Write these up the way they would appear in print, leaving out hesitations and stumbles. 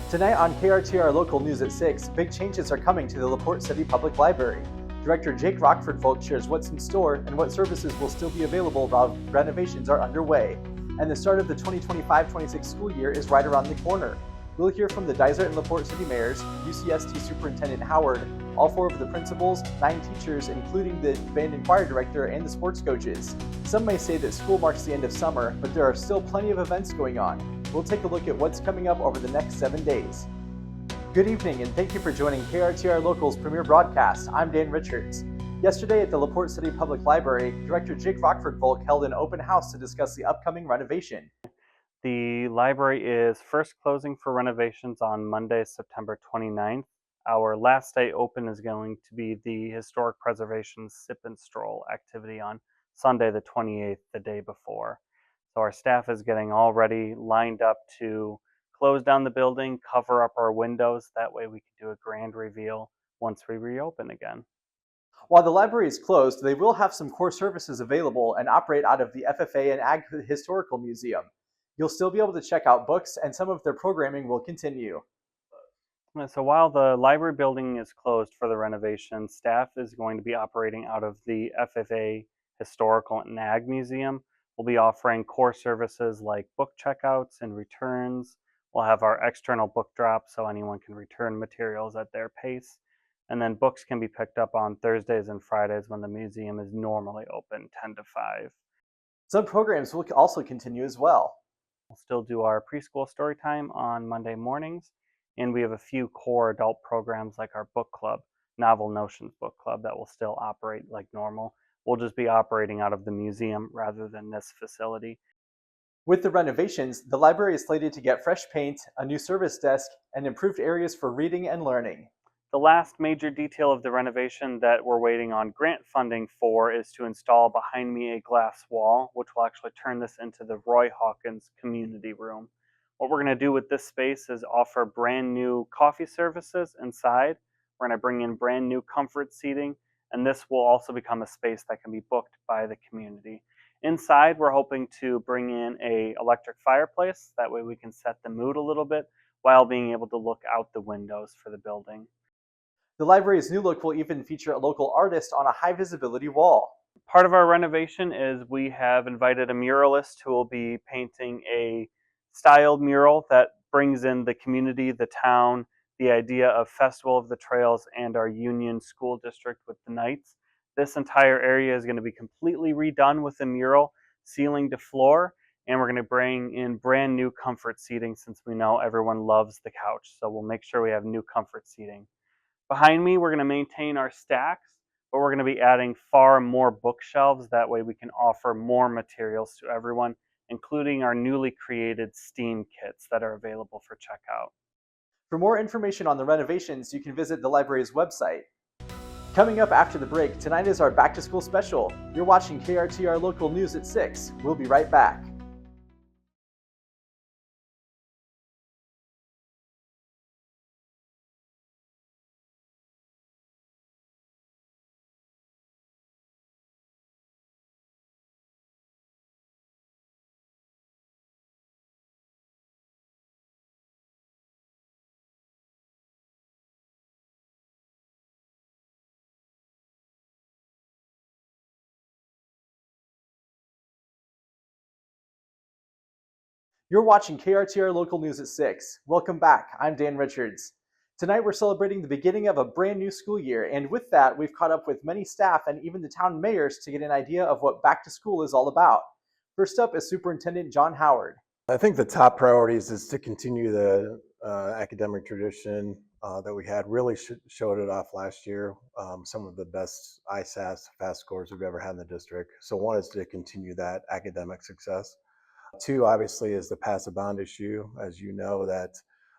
Tonight on KRTR Local News at 6, big changes are coming to the LaPorte City Public Library. Director Jake Rockford-Volk shares what's in store and what services will still be available while renovations are underway. And the start of the 2025-26 school year is right around the corner. We'll hear from the Dysart and LaPorte City mayors, UCSD Superintendent Howard, all 4 of the principals, 9 teachers, including the band and choir director and the sports coaches. Some may say that school marks the end of summer, but there are still plenty of events going on. We'll take a look at what's coming up over the next 7 days. Good evening, and thank you for joining KRTR Local's premiere broadcast. I'm Dan Richards. Yesterday at the LaPorte City Public Library, Director Jake Rockford-Volk held an open house to discuss the upcoming renovation. The library is first closing for renovations on Monday, September 29th. Our last day open is going to be the Historic Preservation Sip and Stroll activity on Sunday the 28th, the day before. So our staff is getting all ready, lined up to close down the building, cover up our windows. That way we can do a grand reveal once we reopen again. While the library is closed, they will have some core services available and operate out of the FFA and Ag Historical Museum. You'll still be able to check out books, and some of their programming will continue. So while the library building is closed for the renovation, staff is going to be operating out of the FFA Historical and Ag Museum. We'll be offering core services like book checkouts and returns. We'll have our external book drop so anyone can return materials at their pace. And then books can be picked up on Thursdays and Fridays when the museum is normally open 10 to 5. Some programs will also continue as well. We'll still do our preschool story time on Monday mornings, and we have a few core adult programs like our book club, Novel Notions Book Club, that will still operate like normal. We'll just be operating out of the museum rather than this facility. With the renovations, the library is slated to get fresh paint, a new service desk, and improved areas for reading and learning. The last major detail of the renovation that we're waiting on grant funding for is to install behind me a glass wall, which will actually turn this into the Roy Hawkins Community Room. What we're going to do with this space is offer brand new coffee services inside. We're going to bring in brand new comfort seating, and this will also become a space that can be booked by the community. Inside, we're hoping to bring in an electric fireplace. That way we can set the mood a little bit while being able to look out the windows for the building. The library's new look will even feature a local artist on a high-visibility wall. Part of our renovation is we have invited a muralist who will be painting a styled mural that brings in the community, the town, the idea of Festival of the Trails and our Union School District with the Knights. This entire area is going to be completely redone with a mural, ceiling to floor, and we're going to bring in brand new comfort seating since we know everyone loves the couch. So we'll make sure we have new comfort seating. Behind me, we're going to maintain our stacks, but we're going to be adding far more bookshelves. That way we can offer more materials to everyone, including our newly created STEAM kits that are available for checkout. For more information on the renovations, you can visit the library's website. Coming up after the break, tonight is our Back to School special. You're watching KRTR Local News at 6. We'll be right back. You're watching KRTR Local News at 6. Welcome back. I'm Dan Richards. Tonight we're celebrating the beginning of a brand new school year, and with that, we've caught up with many staff and even the town mayors to get an idea of what back to school is all about. First up is Superintendent John Howard. I think the top priorities is to continue the academic tradition that we had. Really showed it off last year. Some of the best ISAS fast scores we've ever had in the district. So one is to continue that academic success. Two, obviously, is to pass a bond issue. As you know, that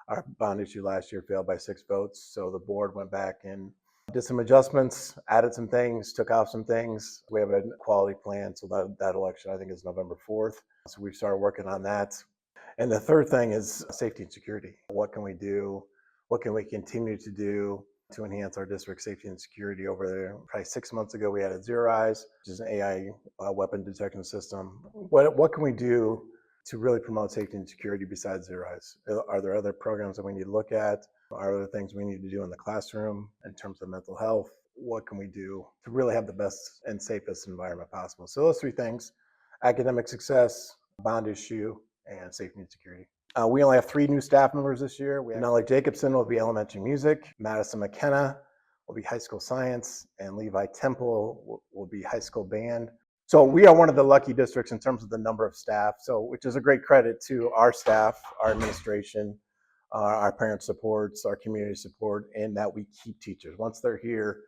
our bond issue last year failed by 6 votes. So the board went back and did some adjustments, added some things, took off some things. We have a quality plan. So that election, I think, is November 4th. So we've started working on that. And the third thing is safety and security. What can we do? What can we continue to do to enhance our district safety and security over there? Probably 6 months ago, we added Zero Eyes, which is an AI weapon detection system. What can we do to really promote safety and security besides Zero Eyes? Are there other programs that we need to look at? Are there things we need to do in the classroom in terms of mental health? What can we do to really have the best and safest environment possible? So those three things: academic success, bond issue, and safety and security. We only have 3 new staff members this year. Nellie Jacobson will be elementary music, Madison McKenna will be high school science, and Levi Temple will be high school band. So we are one of the lucky districts in terms of the number of staff, so which is a great credit to our staff, our administration, our parent supports, our community support, and that we keep teachers. Once they're here,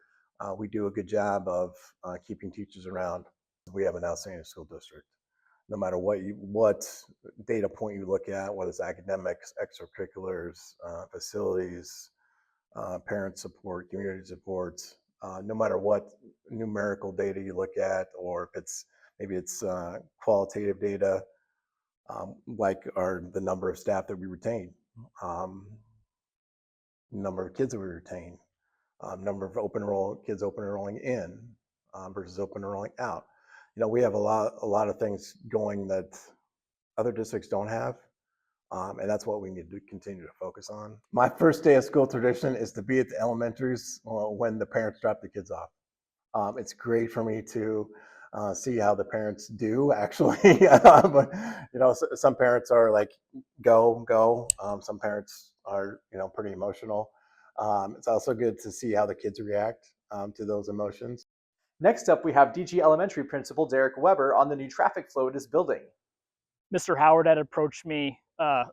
we do a good job of keeping teachers around. We have an outstanding school district. No matter what data point you look at, whether it's academics, extracurriculars, facilities, parent support, community support, no matter what numerical data you look at, or if maybe it's qualitative data, like the number of staff that we retain, number of kids that we retain, number of kids open enrolling in versus open enrolling out. We have a lot of things going that other districts don't have. And that's what we need to continue to focus on. My first day of school tradition is to be at the elementaries when the parents drop the kids off. It's great for me to see how the parents do, actually. Some parents are like, go. Some parents are, pretty emotional. It's also good to see how the kids react to those emotions. Next up, we have DG Elementary Principal Derek Weber on the new traffic flow at his building. Mr. Howard had approached me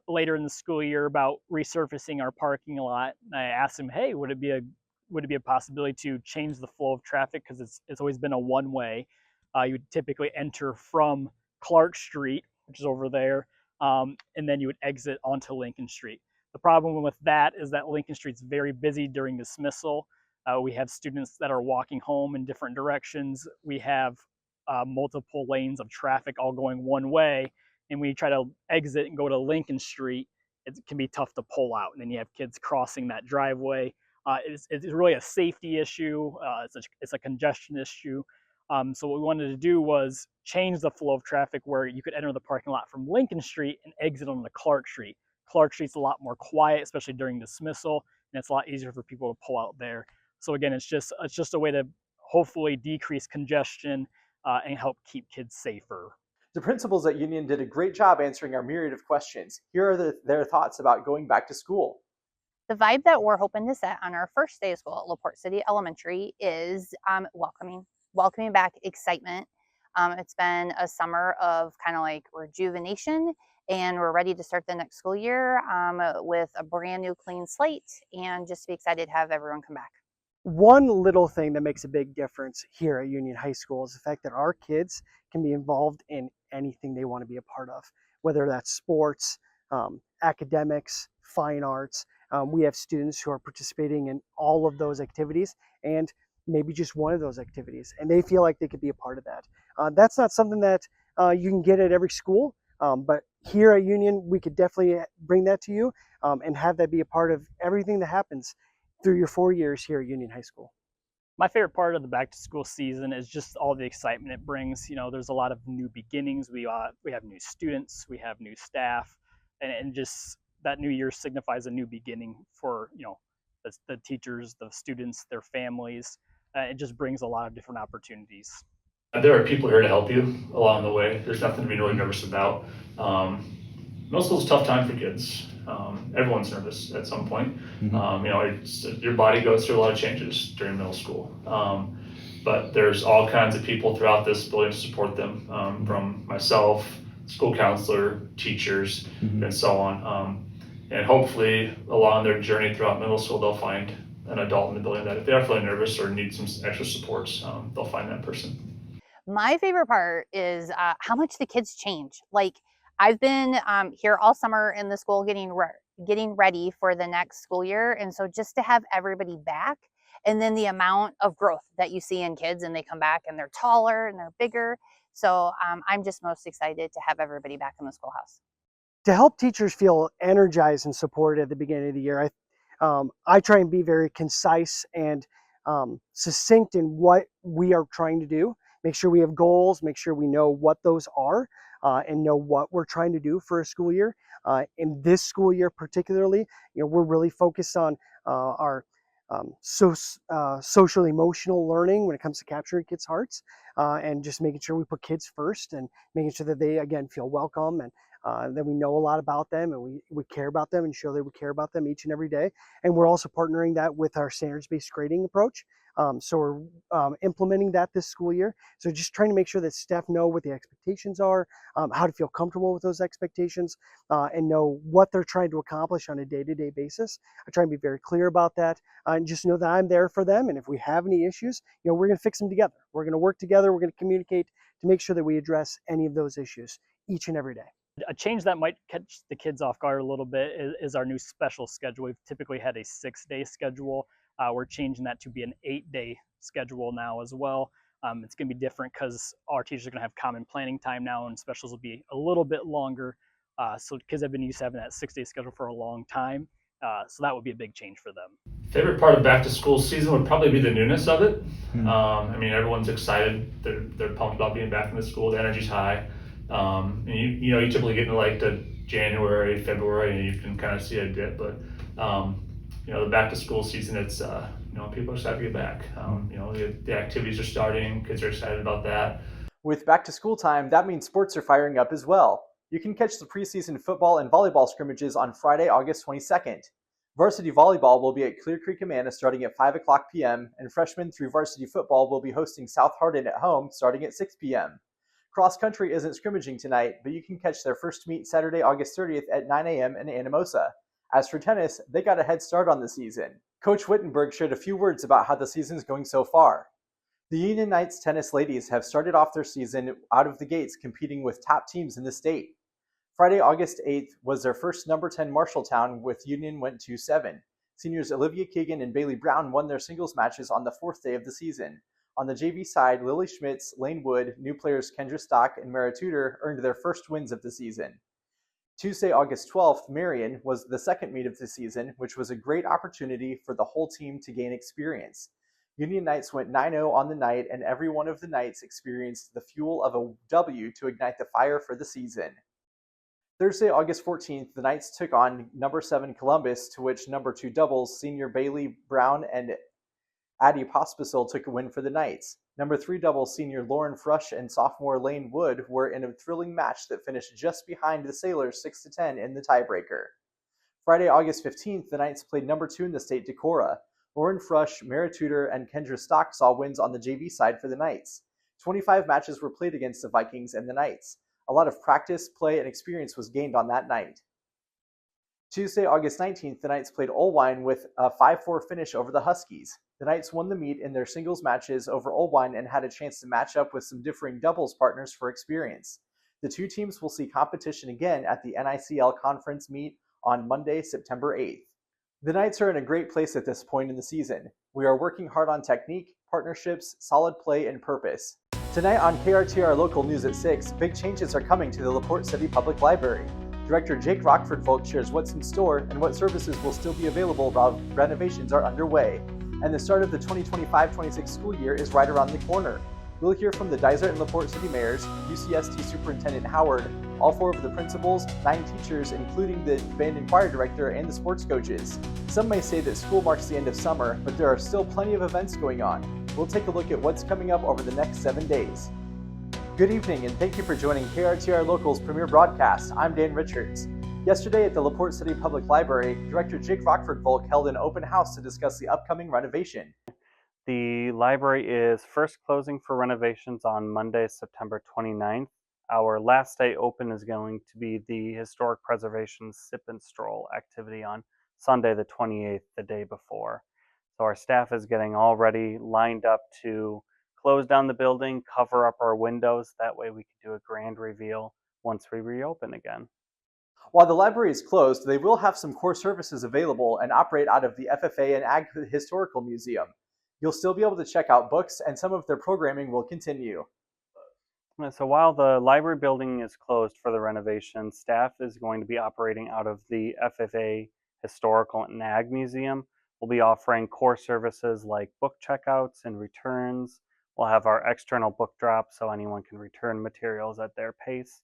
later in the school year about resurfacing our parking lot. I asked him, hey, would it be a possibility to change the flow of traffic, because it's always been a one-way. You would typically enter from Clark Street, which is over there, and then you would exit onto Lincoln Street. The problem with that is that Lincoln Street's very busy during dismissal. We have students that are walking home in different directions. We have multiple lanes of traffic all going one way. And when you try to exit and go to Lincoln Street, it can be tough to pull out. And then you have kids crossing that driveway. It's really a safety issue. It's a congestion issue. So what we wanted to do was change the flow of traffic where you could enter the parking lot from Lincoln Street and exit onto Clark Street. Clark Street's a lot more quiet, especially during dismissal, and it's a lot easier for people to pull out there. So again, it's just a way to hopefully decrease congestion and help keep kids safer. The principals at Union did a great job answering our myriad of questions. Here are their thoughts about going back to school. The vibe that we're hoping to set on our first day of school at LaPorte City Elementary is welcoming back excitement. It's been a summer of kind of like rejuvenation, and we're ready to start the next school year with a brand new clean slate, and just be excited to have everyone come back. One little thing that makes a big difference here at Union High School is the fact that our kids can be involved in anything they want to be a part of, whether that's sports, academics, fine arts. We have students who are participating in all of those activities, and maybe just one of those activities, and they feel like they could be a part of that. That's not something that you can get at every school, but here at Union, we could definitely bring that to you and have that be a part of everything that happens through your 4 years here at Union High School. My favorite part of the back to school season is just all the excitement it brings. There's a lot of new beginnings. We have new students, we have new staff, and just that new year signifies a new beginning for the teachers, the students, their families. It just brings a lot of different opportunities. There are people here to help you along the way. There's nothing to be really nervous about. Middle school is a tough time for kids. Everyone's nervous at some point. Your body goes through a lot of changes during middle school. But there's all kinds of people throughout this building to support them, from myself, school counselor, teachers, and so on. And hopefully along their journey throughout middle school, they'll find an adult in the building that if they are feeling nervous or need some extra supports, they'll find that person. My favorite part is how much the kids change. Like, I've been here all summer in the school getting ready for the next school year. And so just to have everybody back, and then the amount of growth that you see in kids, and they come back and they're taller and they're bigger. So I'm just most excited to have everybody back in the schoolhouse. To help teachers feel energized and supported at the beginning of the year, I try and be very concise and succinct in what we are trying to do. Make sure we have goals, make sure we know what those are. and know what we're trying to do for a school year. In this school year particularly, we're really focused on our social emotional learning when it comes to capturing kids' hearts, and just making sure we put kids first and making sure that they again feel welcome, and that we know a lot about them, and we care about them and show that we care about them each and every day. And we're also partnering that with our standards-based grading approach. So we're implementing that this school year. So just trying to make sure that staff know what the expectations are, how to feel comfortable with those expectations, and know what they're trying to accomplish on a day-to-day basis. I try and be very clear about that, and just know that I'm there for them. And if we have any issues, we're going to fix them together. We're going to work together. We're going to communicate to make sure that we address any of those issues each and every day. A change that might catch the kids off guard a little bit is our new special schedule. We've typically had a 6-day schedule. We're changing that to be an 8-day schedule now as well. It's going to be different because our teachers are going to have common planning time now, and specials will be a little bit longer. So kids have been used to having that 6-day schedule for a long time. So that would be a big change for them. Favorite part of back to school season would probably be the newness of it. I mean, everyone's excited. They're pumped about being back in the school. The energy's high. And you typically get into like the January, February, and you can kind of see a dip. But the back to school season, it's people are excited to get back. The activities are starting. Kids are excited about that. With back to school time, that means sports are firing up as well. You can catch the preseason football and volleyball scrimmages on Friday, August 22nd. Varsity volleyball will be at Clear Creek Amana starting at 5 o'clock p.m., and freshmen through varsity football will be hosting South Hardin at home starting at 6 p.m. Cross country isn't scrimmaging tonight, but you can catch their first meet Saturday, August 30th at 9 a.m. in Anamosa. As for tennis, they got a head start on the season. Coach Wittenberg shared a few words about how the season's going so far. The Union Knights tennis ladies have started off their season out of the gates competing with top teams in the state. Friday, August 8th was their first number 10 Marshalltown, with Union went 2-7. Seniors Olivia Keegan and Bailey Brown won their singles matches on the fourth day of the season. On the JV side, Lily Schmitz, Lane Wood, new players Kendra Stock, and Mara Tudor earned their first wins of the season. Tuesday, August 12th, Marion was the second meet of the season, which was a great opportunity for the whole team to gain experience. Union Knights went 9-0 on the night, and every one of the Knights experienced the fuel of a W to ignite the fire for the season. Thursday, August 14th, the Knights took on number 7 Columbus, to which number 2 doubles senior Bailey Brown and Addie Pospisil took a win for the Knights. Number 3 doubles senior Lauren Frush and sophomore Lane Wood were in a thrilling match that finished just behind the Sailors 6-10 in the tiebreaker. Friday, August 15th, the Knights played number 2 in the state Decorah. Lauren Frush, Mara Tudor, and Kendra Stock saw wins on the JV side for the Knights. 25 matches were played against the Vikings and the Knights. A lot of practice, play, and experience was gained on that night. Tuesday, August 19th, the Knights played Olwine with a 5-4 finish over the Huskies. The Knights won the meet in their singles matches over Olwine and had a chance to match up with some differing doubles partners for experience. The two teams will see competition again at the NICL conference meet on Monday, September 8th. The Knights are in a great place at this point in the season. We are working hard on technique, partnerships, solid play, and purpose. Tonight on KRTR Local News at 6, big changes are coming to the LaPorte City Public Library. Director Jake Rockford-Folk shares what's in store and what services will still be available while renovations are underway. And the start of the 2025-26 school year is right around the corner. We'll hear from the Dysart and LaPorte City mayors, UCSD Superintendent Howard, all 4 of the principals, 9 teachers, including the band and choir director and the sports coaches. Some may say that school marks the end of summer, but there are still plenty of events going on. We'll take a look at what's coming up over the next 7 days. Good evening, and thank you for joining KRTR Local's premiere broadcast. I'm Dan Richards. Yesterday at the LaPorte City Public Library, Director Jake Rockford-Folk held an open house to discuss the upcoming renovation. The library is first closing for renovations on Monday, September 29th. Our last day open is going to be the Historic Preservation Sip and Stroll activity on Sunday, the 28th, the day before. So our staff is getting all ready, lined up to close down the building, cover up our windows. That way we can do a grand reveal once we reopen again. While the library is closed, they will have some core services available and operate out of the FFA and Ag Historical Museum. You'll still be able to check out books, and some of their programming will continue. So while the library building is closed for the renovation, staff is going to be operating out of the FFA Historical and Ag Museum. We'll be offering core services like book checkouts and returns. We'll have our external book drop so anyone can return materials at their pace.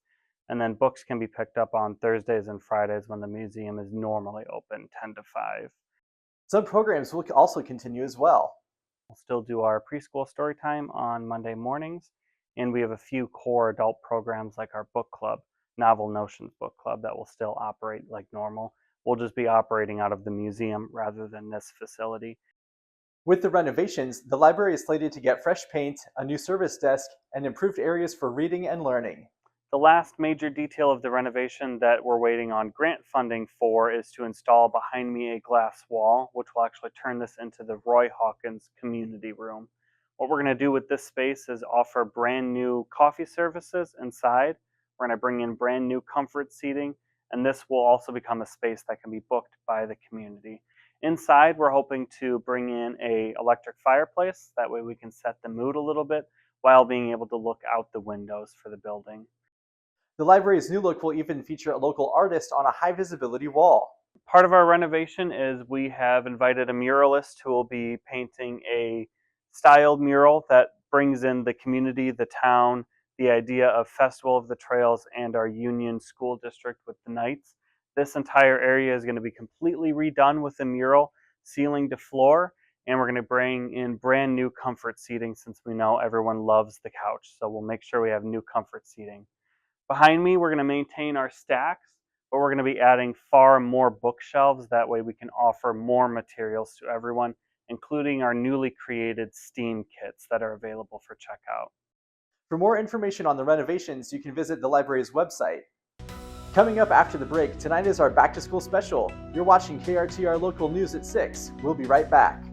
And then books can be picked up on Thursdays and Fridays when the museum is normally open 10 to 5. Some programs will also continue as well. We'll still do our preschool story time on Monday mornings, and we have a few core adult programs like our book club, Novel Notions Book Club, that will still operate like normal. We'll just be operating out of the museum rather than this facility. With the renovations, the library is slated to get fresh paint, a new service desk, and improved areas for reading and learning. The last major detail of the renovation that we're waiting on grant funding for is to install behind me a glass wall, which will actually turn this into the Roy Hawkins Community Room. What we're going to do with this space is offer brand new coffee services inside. We're going to bring in brand new comfort seating, and this will also become a space that can be booked by the community. Inside, we're hoping to bring in an electric fireplace. That way we can set the mood a little bit while being able to look out the windows for the building. The library's new look will even feature a local artist on a high visibility wall. Part of our renovation is we have invited a muralist who will be painting a styled mural that brings in the community, the town, the idea of Festival of the Trails and our Union School District with the Knights. This entire area is going to be completely redone with a mural, ceiling to floor, and we're going to bring in brand new comfort seating since we know everyone loves the couch. So we'll make sure we have new comfort seating. Behind me, we're going to maintain our stacks, but we're going to be adding far more bookshelves. That way we can offer more materials to everyone, including our newly created STEAM kits that are available for checkout. For more information on the renovations, you can visit the library's website. Coming up after the break, tonight is our Back to School special. You're watching KRTR Local News at 6. We'll be right back.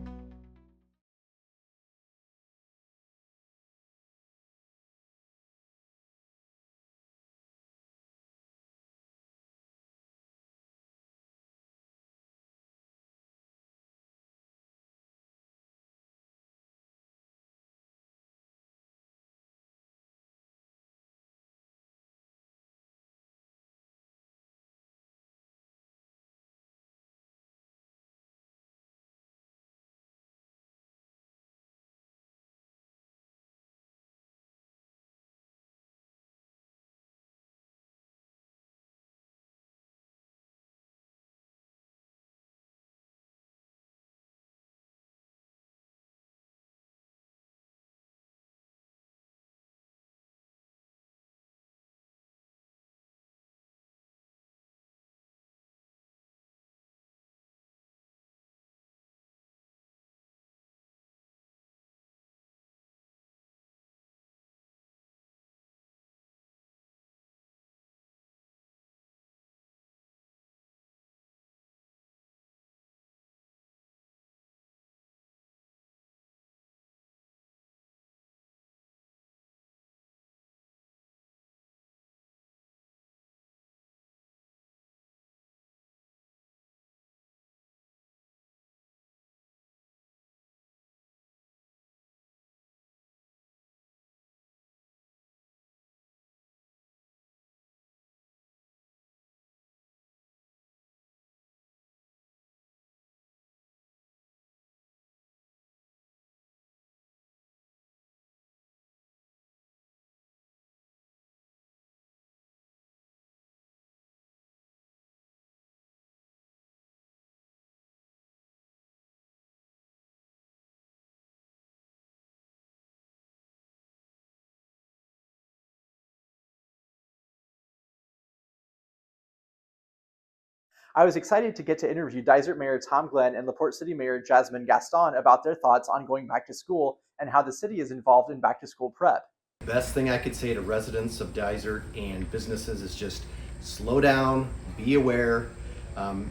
I was excited to get to interview Dysart Mayor Tom Glenn and LaPorte City Mayor Jasmine Gaston about their thoughts on going back to school and how the city is involved in back to school prep. The best thing I could say to residents of Dysart and businesses is just slow down, be aware.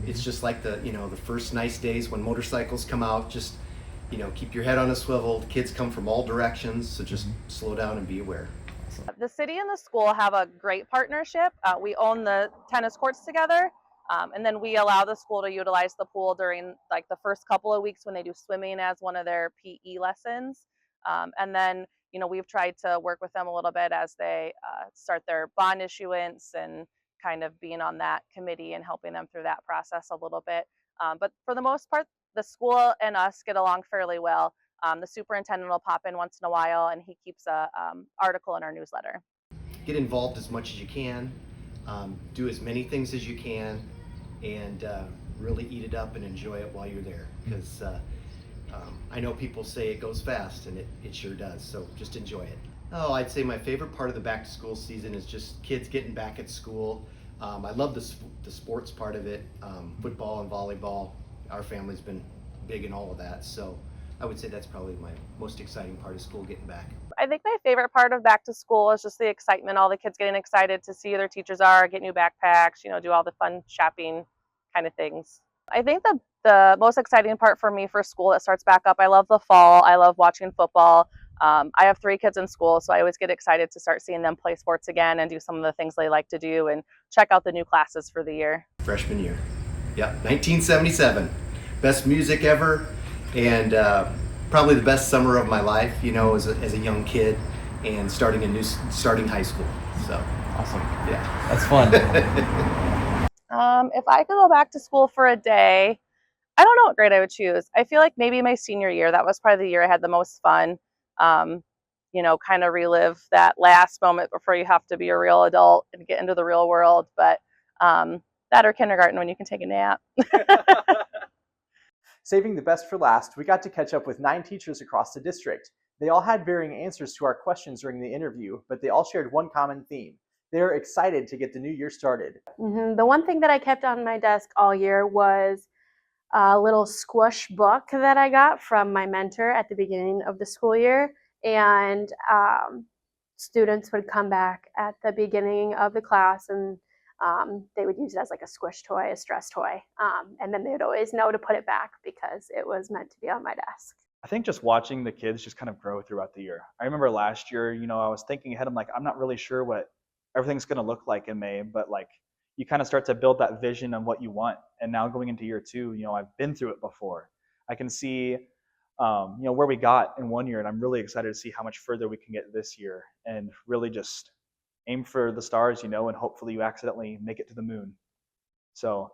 It's just like the first nice days when motorcycles come out. Just keep your head on a swivel. Kids come from all directions, so just slow down and be aware. The city and the school have a great partnership. We own the tennis courts together, and then we allow the school to utilize the pool during like the first couple of weeks when they do swimming as one of their PE lessons. And then we've tried to work with them a little bit as they start their bond issuance and kind of being on that committee and helping them through that process a little bit. But for the most part, the school and us get along fairly well. The superintendent will pop in once in a while, and he keeps a article in our newsletter. Get involved as much as you can. Do as many things as you can, and really eat it up and enjoy it while you're there, because I know people say it goes fast, and it sure does, so just enjoy it. Oh, I'd say my favorite part of the back to school season is just kids getting back at school. I love the sports part of it, football and volleyball. Our family's been big in all of that, so I would say that's probably my most exciting part of school, getting back. I think my favorite part of back to school is just the excitement, all the kids getting excited to see who their teachers are, get new backpacks, do all the fun shopping kind of things. I think the most exciting part for me for school that starts back up, I love the fall. I love watching football. I have 3 kids in school, so I always get excited to start seeing them play sports again and do some of the things they like to do and check out the new classes for the year. Freshman year. Yep, 1977. Best music ever, and probably the best summer of my life, as a young kid and starting high school. So Awesome. yeah. That's fun. If I could go back to school for a day, I don't know what grade I would choose. I feel like maybe my senior year, that was probably the year I had the most fun. Kind of relive that last moment before you have to be a real adult and get into the real world. But that or kindergarten when you can take a nap. Saving the best for last, we got to catch up with 9 teachers across the district. They all had varying answers to our questions during the interview, but they all shared one common theme. They are excited to get the new year started. The one thing that I kept on my desk all year was a little squish book that I got from my mentor at the beginning of the school year. And students would come back at the beginning of the class, and they would use it as like a squish toy, a stress toy. And then they would always know to put it back because it was meant to be on my desk. I think just watching the kids just kind of grow throughout the year. I remember last year, I was thinking ahead. I'm like, I'm not really sure what everything's going to look like in May, but like you kind of start to build that vision on what you want. And now going into year 2, I've been through it before. I can see, where we got in one year, and I'm really excited to see how much further we can get this year and really just aim for the stars, and hopefully you accidentally make it to the moon. So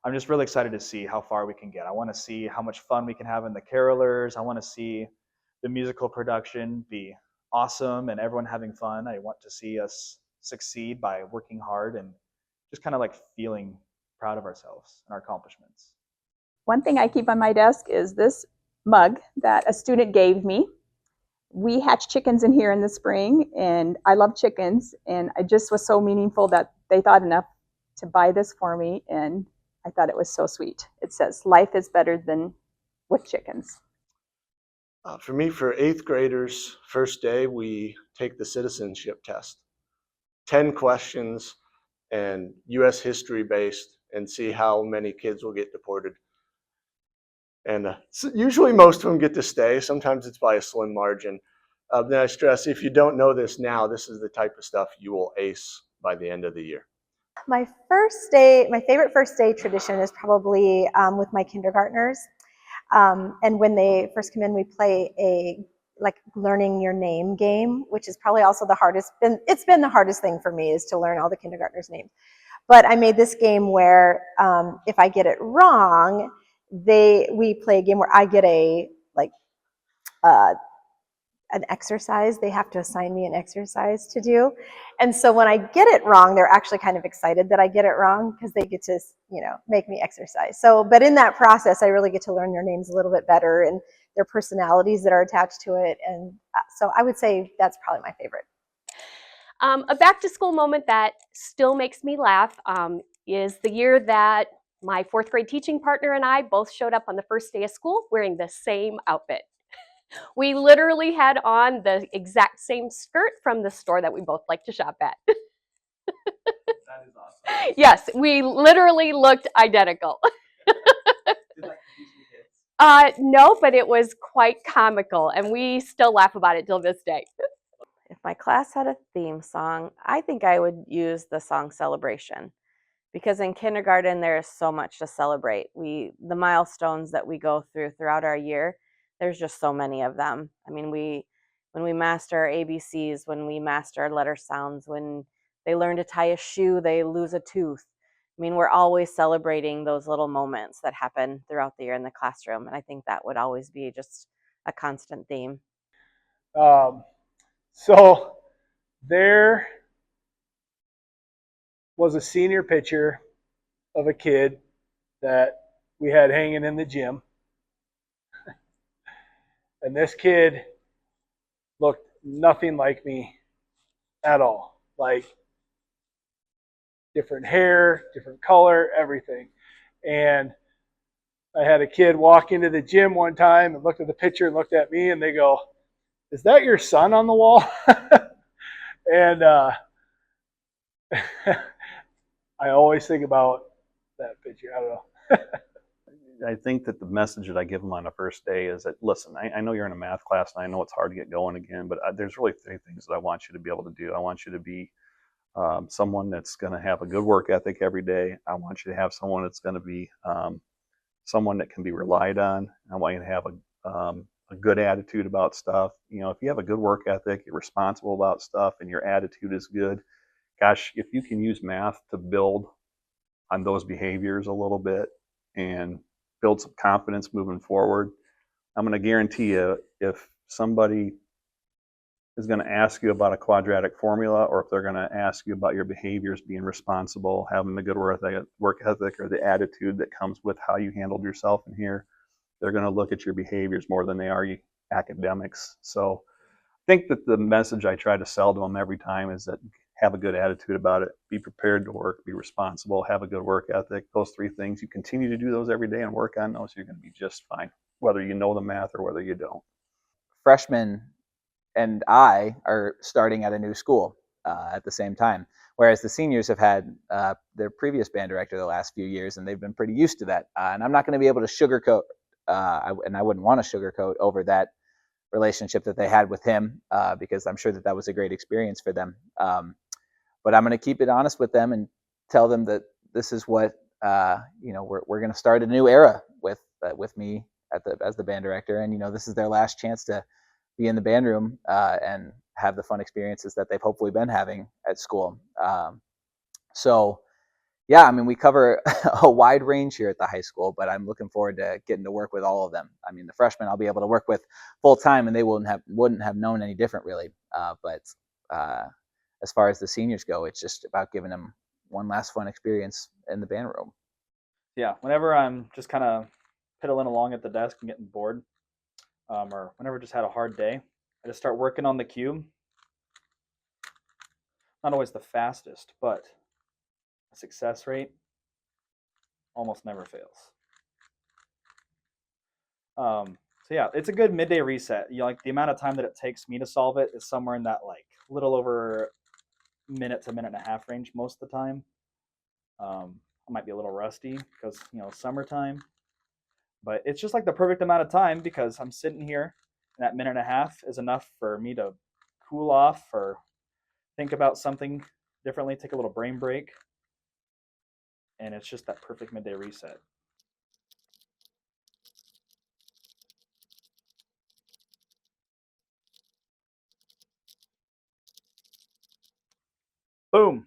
I'm just really excited to see how far we can get. I want to see how much fun we can have in the carolers. I want to see the musical production be awesome and everyone having fun. I want to see us succeed by working hard and just kind of like feeling proud of ourselves and our accomplishments. One thing I keep on my desk is this mug that a student gave me. We hatch chickens in here in the spring, and I love chickens, and it just was so meaningful that they thought enough to buy this for me, and I thought it was so sweet. It says, "Life is better than with chickens." For me, for 8th graders, first day, we take the citizenship test. 10 questions and U.S. history based, and see how many kids will get deported. And usually most of them get to stay. Sometimes it's by a slim margin. Then I stress, if you don't know this now, this is the type of stuff you will ace by the end of the year. My favorite first day tradition is probably with my kindergartners. And when they first come in, we play a learning your name game, which is probably also the hardest. It's been the hardest thing for me, is to learn all the kindergartners' names. But I made this game where if I get it wrong, we play a game where I get an exercise. They have to assign me an exercise to do. And so when I get it wrong, they're actually kind of excited that I get it wrong because they get to, make me exercise. So, but in that process, I really get to learn their names a little bit better and their personalities that are attached to it. And so I would say that's probably my favorite. A back to school moment that still makes me laugh is the year that my 4th grade teaching partner and I both showed up on the first day of school wearing the same outfit. We literally had on the exact same skirt from the store that we both like to shop at. That is awesome. Yes, we literally looked identical. Did that confuse the kids? No, but it was quite comical, and we still laugh about it till this day. If my class had a theme song, I think I would use the song Celebration, because in kindergarten there is so much to celebrate. The milestones that we go throughout our year, there's just so many of them. I mean, when we master our ABCs, when we master our letter sounds, when they learn to tie a shoe, they lose a tooth. I mean, we're always celebrating those little moments that happen throughout the year in the classroom, and I think that would always be just a constant theme. So there was a senior picture of a kid that we had hanging in the gym. And this kid looked nothing like me at all. Like different hair, different color, everything. And I had a kid walk into the gym one time and looked at the picture and looked at me and they go, "Is that your son on the wall?" And I always think about that picture. I don't know. I think that the message that I give them on the first day is that, listen, I know you're in a math class and I know it's hard to get going again, but there's really three things that I want you to be able to do. I want you to be someone that's going to have a good work ethic every day. I want you to have someone that's going to be someone that can be relied on. I want you to have a good attitude about stuff. You know, if you have a good work ethic, you're responsible about stuff, and your attitude is good, gosh, if you can use math to build on those behaviors a little bit and build some confidence moving forward, I'm going to guarantee you, if somebody is going to ask you about a quadratic formula, or if they're going to ask you about your behaviors, being responsible, having a good work ethic, or the attitude that comes with how you handled yourself in here, they're going to look at your behaviors more than they are your academics. So I think that the message I try to sell to them every time is that have a good attitude about it, be prepared to work, be responsible, have a good work ethic. Those three things, you continue to do those every day and work on those, you're going to be just fine, whether you know the math or whether you don't. Freshmen and I are starting at a new school at the same time, whereas the seniors have had their previous band director the last few years, and they've been pretty used to that. And I'm not going to be able to sugarcoat, and I wouldn't want to sugarcoat over that relationship that they had with him, because I'm sure that that was a great experience for them. But I'm going to keep it honest with them and tell them that this is what we're going to start a new era with me as the band director, and this is their last chance to be in the band room and have the fun experiences that they've hopefully been having at school. So yeah, I mean, we cover a wide range here at the high school, but I'm looking forward to getting to work with all of them. I mean, the freshmen I'll be able to work with full time, and they wouldn't have known any different really. But as far as the seniors go, it's just about giving them one last fun experience in the band room. Yeah, whenever I'm just kind of piddling along at the desk and getting bored, or whenever I just had a hard day, I just start working on the cube. Not always the fastest, but the success rate almost never fails. So yeah, it's a good midday reset. Like the amount of time that it takes me to solve it is somewhere in that like little over minute to minute and a half range most of the time. I might be a little rusty because summertime, but it's just like the perfect amount of time because I'm sitting here, and that minute and a half is enough for me to cool off or think about something differently, take a little brain break, and it's just that perfect midday reset. Boom.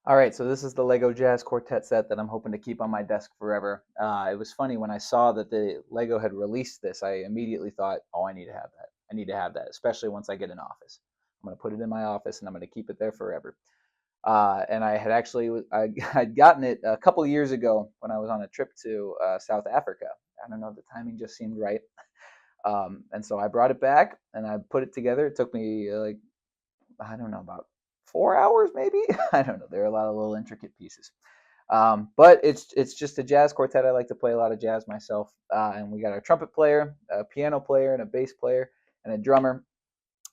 All right, so this is the Lego Jazz Quartet set that I'm hoping to keep on my desk forever. It was funny when I saw that the Lego had released this, I immediately thought, oh, I need to have that. I need to have that, especially once I get an office. I'm going to put it in my office and I'm going to keep it there forever. And I had actually, I'd gotten it a couple of years ago when I was on a trip to South Africa. I don't know, the timing just seemed right. And so I brought it back and I put it together. It took me I don't know, about 4 hours maybe. I don't know. There are a lot of little intricate pieces. But it's just a jazz quartet. I like to play a lot of jazz myself. And we got a trumpet player, a piano player, and a bass player, and a drummer.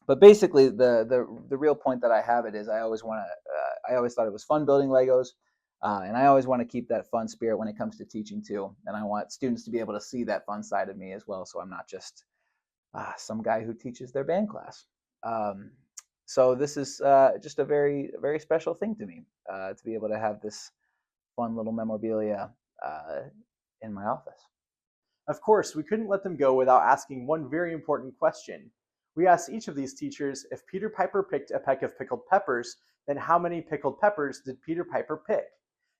But basically, the real point that I have it is I always thought it was fun building Legos, and I always want to keep that fun spirit when it comes to teaching too. And I want students to be able to see that fun side of me as well. So I'm not just some guy who teaches their band class. So this is just a very, very special thing to me to be able to have this fun little memorabilia in my office. Of course, we couldn't let them go without asking one very important question. We asked each of these teachers, if Peter Piper picked a peck of pickled peppers, then how many pickled peppers did Peter Piper pick?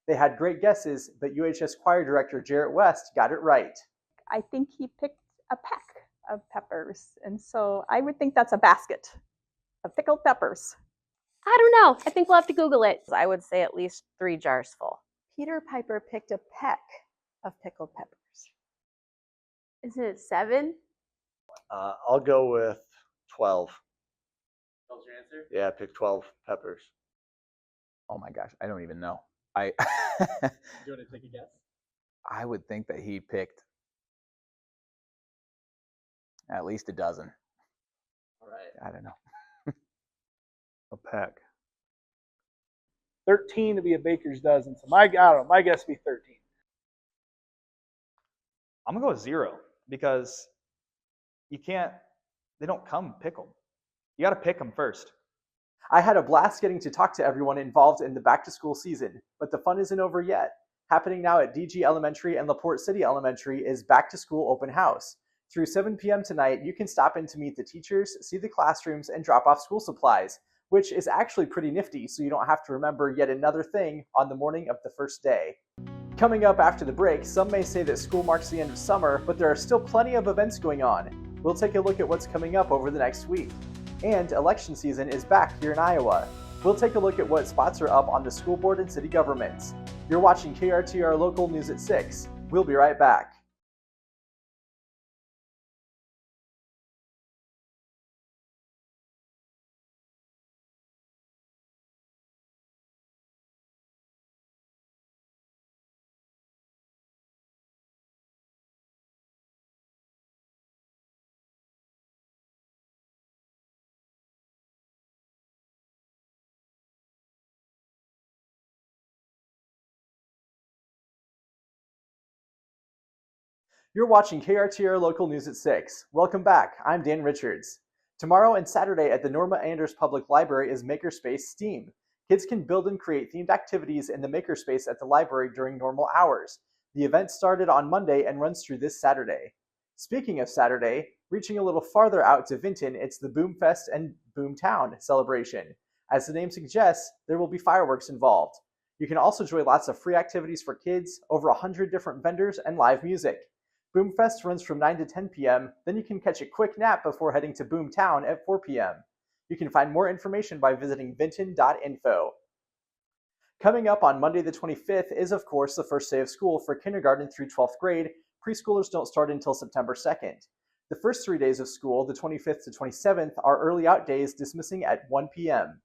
They had great guesses, but UHS choir director Jarrett West got it right. I think he picked a peck of peppers, and so I would think that's a basket of pickled peppers. I don't know. I think we'll have to Google it. I would say at least 3 jars full. Peter Piper picked a peck of pickled peppers. Isn't it 7? I'll go with 12. 12's your answer? Yeah, pick 12 peppers. Oh my gosh, I don't even know. I Do you want to take a guess? I would think that he picked at least a dozen. All right. I don't know. A peck. 13 to be a baker's dozen. So I don't know, my guess would be 13. I'm gonna go with 0 because you can't. They don't come pickled. You got to pick them first. I had a blast getting to talk to everyone involved in the back-to-school season, but the fun isn't over yet. Happening now at DG Elementary and LaPorte City Elementary is Back-to-School Open House. Through 7 p.m. tonight, you can stop in to meet the teachers, see the classrooms, and drop off school supplies, which is actually pretty nifty, so you don't have to remember yet another thing on the morning of the first day. Coming up after the break, some may say that school marks the end of summer, but there are still plenty of events going on. We'll take a look at what's coming up over the next week. And election season is back here in Iowa. We'll take a look at what spots are up on the school board and city governments. You're watching KRTR Local News at 6. We'll be right back. You're watching KRTR Local News at 6. Welcome back. I'm Dan Richards. Tomorrow and Saturday at the Norma Anders Public Library is Makerspace STEAM. Kids can build and create themed activities in the Makerspace at the library during normal hours. The event started on Monday and runs through this Saturday. Speaking of Saturday, reaching a little farther out to Vinton, it's the Boomfest and Boomtown celebration. As the name suggests, there will be fireworks involved. You can also enjoy lots of free activities for kids, over 100 different vendors, and live music. Boomfest runs from 9 to 10 p.m., then you can catch a quick nap before heading to Boomtown at 4 p.m. You can find more information by visiting vinton.info. Coming up on Monday the 25th is, of course, the first day of school for kindergarten through 12th grade. Preschoolers don't start until September 2nd. The first 3 days of school, the 25th to 27th, are early out days dismissing at 1 p.m.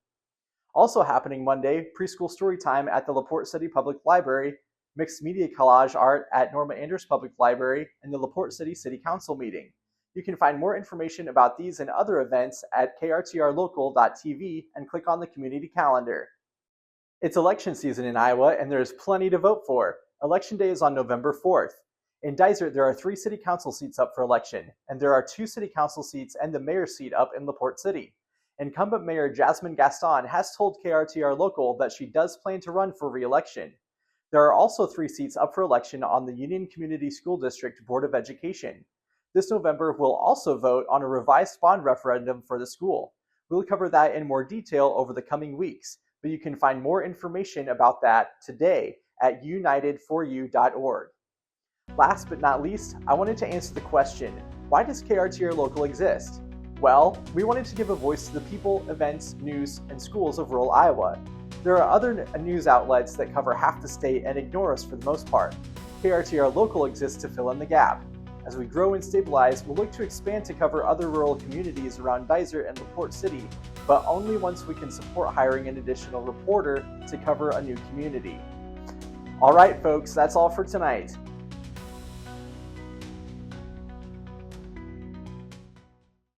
Also happening Monday, preschool story time at the LaPorte City Public Library, mixed media collage art at Norma Anders Public Library, and the LaPorte City City Council meeting. You can find more information about these and other events at krtrlocal.tv and click on the community calendar. It's election season in Iowa, and there's plenty to vote for. Election day is on November 4th. In Dysart, there are 3 city council seats up for election, and there are 2 city council seats and the mayor's seat up in LaPorte City. Incumbent Mayor Jasmine Gaston has told KRTR Local that she does plan to run for re-election. There are also 3 seats up for election on the Union Community School District Board of Education. This November, we'll also vote on a revised bond referendum for the school. We'll cover that in more detail over the coming weeks, but you can find more information about that today at unitedforyou.org. Last but not least, I wanted to answer the question, why does KRTR Local exist? Well, we wanted to give a voice to the people, events, news, and schools of rural Iowa. There are other news outlets that cover half the state and ignore us for the most part. KRTR Local exists to fill in the gap. As we grow and stabilize, we'll look to expand to cover other rural communities around Dysart and LaPorte City, but only once we can support hiring an additional reporter to cover a new community. All right, folks, that's all for tonight.